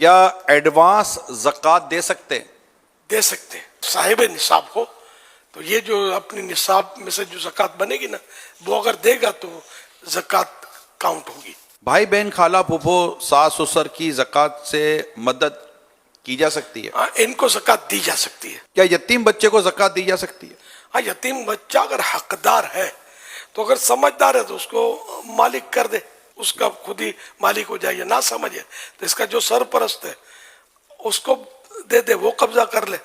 کیا ایڈوانس زکوٰۃ دے سکتے ہیں؟ دے سکتے ہیں صاحب نصاب کو. تو یہ جو اپنی نصاب میں سے جو زکوٰۃ بنے گی نا وہ اگر دے گا تو زکوٰۃ کاؤنٹ ہوگی. بھائی بہن خالہ پھوپھو ساس سسر کی زکوٰۃ سے مدد کی جا سکتی ہے؟ ہاں ان کو زکوٰۃ دی جا سکتی ہے. کیا یتیم بچے کو زکوٰۃ دی جا سکتی ہے؟ ہاں یتیم بچہ اگر حقدار ہے تو اگر سمجھدار ہے تو اس کو مالک کر دے, اس کا خود ہی مالک ہو جائے. یا نہ سمجھے تو اس کا جو سرپرست ہے اس کو دے دے, وہ قبضہ کر لے.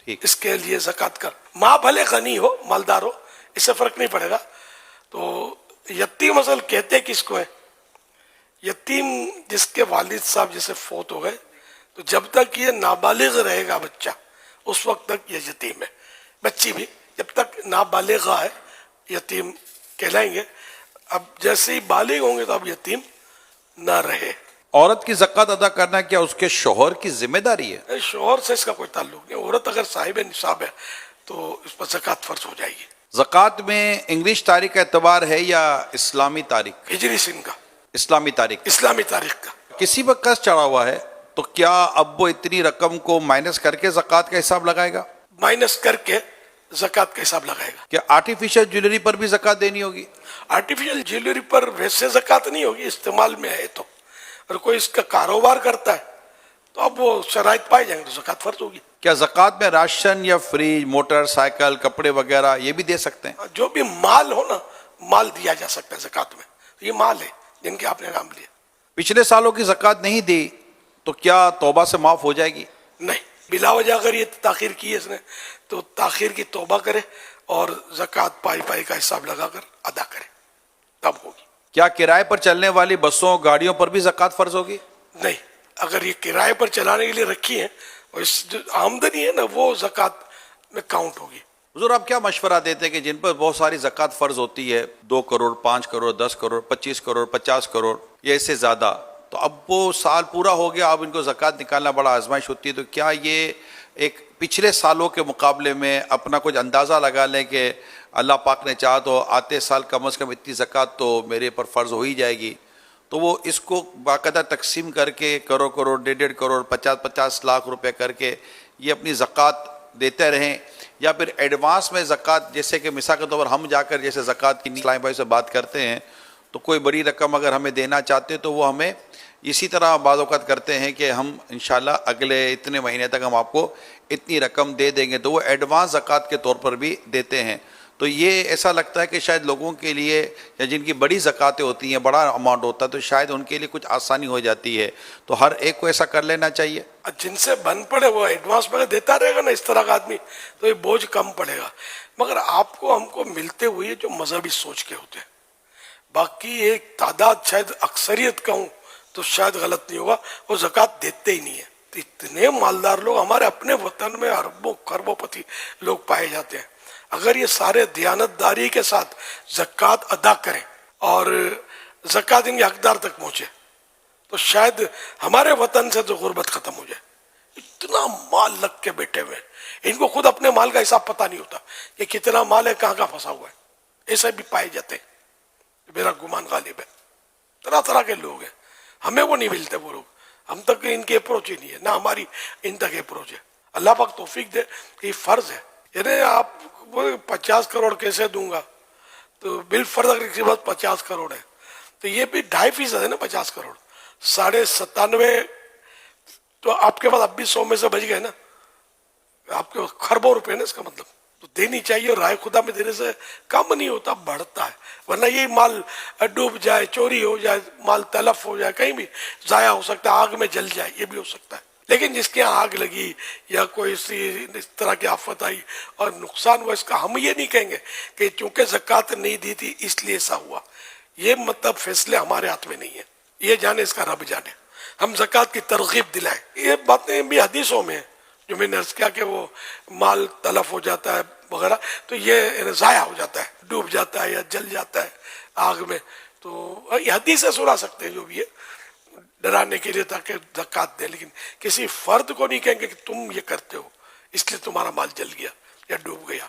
ٹھیک. اس کے لیے زکوٰۃ کر. ماں بھلے غنی ہو مالدار ہو اس سے فرق نہیں پڑے گا. تو یتیم اصل کہتے کس کو ہے؟ یتیم جس کے والد صاحب جیسے فوت ہو گئے تو جب تک یہ نابالغ رہے گا بچہ اس وقت تک یہ یتیم ہے. بچی بھی جب تک نابالغہ ہے یتیم کہلائیں گے. اب جیسے ہی بالغ ہوں گے تو اب یتیم نہ رہے. عورت کی زکوٰۃ ادا کرنا کیا اس کے شوہر کی ذمہ داری ہے؟ شوہر سے اس کا کوئی تعلق نہیں. عورت اگر صاحب نصاب ہے تو اس پر زکوٰۃ فرض ہو جائے گی. زکوٰۃ میں انگلش تاریخ کا اعتبار ہے یا اسلامی تاریخ؟ ہجری سن کا, اسلامی تاریخ. اسلامی تاریخ کا. کسی پر قرض چڑھا ہوا ہے تو کیا اب وہ اتنی رقم کو مائنس کر کے زکوٰۃ کا حساب لگائے گا؟ مائنس کر کے زکوٰۃ کا حساب لگائے گا. کیا آرٹیفیشل جویلری پر بھی زکوٰۃ دینی ہوگی؟ آرٹیفیشل جیولری پر ویسے زکوٰۃ نہیں ہوگی, استعمال میں ہے تو. اور کوئی اس کا کاروبار کرتا ہے تو اب وہ شرائط پائے جائیں گے تو زکوٰۃ فرض ہوگی. کیا زکوٰۃ میں راشن یا فریج, موٹر سائیکل, کپڑے وغیرہ یہ بھی دے سکتے ہیں؟ جو بھی مال ہو نا مال دیا جا سکتا ہے زکوٰۃ میں. یہ مال ہے جن کے آپ نے نام لیا. پچھلے سالوں کی زکوٰۃ نہیں دی تو کیا توبہ سے معاف ہو جائے گی؟ نہیں, بلا وجہ اگر یہ تاخیر کی ہے اس نے تو تاخیر کی توبہ کرے اور زکوٰۃ پائی پائی کا حساب لگا کر ادا کرے تب ہوگی. کیا کرائے پر چلنے والی بسوں گاڑیوں پر بھی زکوٰۃ فرض ہوگی؟ نہیں, اگر یہ کرائے پر چلانے کے لیے رکھی ہیں اور اس جو آمدنی ہے نا وہ زکوٰۃ میں کاؤنٹ ہوگی. حضور آپ کیا مشورہ دیتے ہیں کہ جن پر بہت ساری زکوٰۃ فرض ہوتی ہے 2 کروڑ 5 کروڑ 10 کروڑ 25 کروڑ 50 کروڑ یا اس سے زیادہ, تو اب وہ سال پورا ہو گیا اب ان کو زکوٰۃ نکالنا بڑا آزمائش ہوتی ہے, تو کیا یہ ایک پچھلے سالوں کے مقابلے میں اپنا کچھ اندازہ لگا لیں کہ اللہ پاک نے چاہا تو آتے سال کم از کم اتنی زکوٰۃ تو میرے پر فرض ہو ہی جائے گی, تو وہ اس کو باقاعدہ تقسیم کر کے کروڑ 1.5 کروڑ 50 لاکھ روپے کر کے یہ اپنی زکوٰۃ دیتے رہیں, یا پھر ایڈوانس میں زکوٰۃ, جیسے کہ مثال کے طور پر ہم جا کر جیسے زکوٰۃ کی اسلامی بھائی سے بات کرتے ہیں تو کوئی بڑی رقم اگر ہمیں دینا چاہتے تو وہ ہمیں اسی طرح بعض اوقات کرتے ہیں کہ ہم انشاءاللہ اگلے اتنے مہینے تک ہم آپ کو اتنی رقم دے دیں گے, تو وہ ایڈوانس زکوٰۃ کے طور پر بھی دیتے ہیں. تو یہ ایسا لگتا ہے کہ شاید لوگوں کے لیے یا جن کی بڑی زکوٰۃیں ہوتی ہیں, بڑا اماؤنٹ ہوتا ہے, تو شاید ان کے لیے کچھ آسانی ہو جاتی ہے, تو ہر ایک کو ایسا کر لینا چاہیے. جن سے بن پڑے وہ ایڈوانس میں دیتا رہے گا نا اس طرح کا آدمی تو یہ بوجھ کم پڑے گا. مگر آپ کو ہم کو ملتے ہوئے جو مذہبی سوچ کے ہوتے ہیں, باقی ایک تعداد شاید اکثریت کہوں تو شاید غلط نہیں ہوگا, وہ زکوٰۃ دیتے ہی نہیں ہے. تو اتنے مالدار لوگ ہمارے اپنے وطن میں اربوں خربوں پتی لوگ پائے جاتے ہیں. اگر یہ سارے دیانت داری کے ساتھ زکوٰۃ ادا کریں اور زکوٰۃ ان کے حقدار تک پہنچے تو شاید ہمارے وطن سے تو غربت ختم ہو جائے. اتنا مال لگ کے بیٹھے ہوئے ہیں, ان کو خود اپنے مال کا حساب پتہ نہیں ہوتا کہ کتنا مال ہے کہاں کہاں پھنسا ہوا ہے. ایسے بھی پائے جاتے ہیں, میرا گمان غالب ہے. طرح طرح کے لوگ ہیں, ہمیں وہ نہیں ملتے وہ لوگ, ہم تک ان کی اپروچ ہی نہیں ہے, نہ ہماری ان تک اپروچ ہے. اللہ پاک توفیق دے کہ یہ فرض ہے. یعنی آپ 50 کروڑ کیسے دوں گا, تو بالفرض اگر کسی پاس 50 کروڑ ہے تو یہ بھی 2.5% ہے نا. 50 کروڑ 97.5 تو آپ کے پاس اب بھی 100 میں سے بچ گئے نا, آپ کے خربوں روپے نا اس کا مطلب. تو دینی چاہیے, اور رائے خدا میں دینے سے کم نہیں ہوتا, بڑھتا ہے. ورنہ یہی مال ڈوب جائے, چوری ہو جائے, مال تلف ہو جائے, کہیں بھی ضائع ہو سکتا ہے, آگ میں جل جائے, یہ بھی ہو سکتا ہے. لیکن جس کے یہاں آگ لگی یا کوئی اس طرح کی آفت آئی اور نقصان ہوا, اس کا ہم یہ نہیں کہیں گے کہ چونکہ زکوٰۃ نہیں دی تھی اس لیے ایسا ہوا. یہ مطلب فیصلے ہمارے ہاتھ میں نہیں ہے, یہ جانے اس کا رب جانے. ہم زکوٰۃ کی ترغیب دلائیں. یہ باتیں بھی حدیثوں میں ہیں جو میں نے عرض کیا کہ وہ مال تلف ہو جاتا ہے وغیرہ, تو یہ ضائع ہو جاتا ہے, ڈوب جاتا ہے یا جل جاتا ہے آگ میں. تو یہ حدیث سے سنا سکتے ہیں جو بھی ہے ڈرانے کے لیے تاکہ زکوٰۃ دیں, لیکن کسی فرد کو نہیں کہیں گے کہ تم یہ کرتے ہو اس لیے تمہارا مال جل گیا یا ڈوب گیا.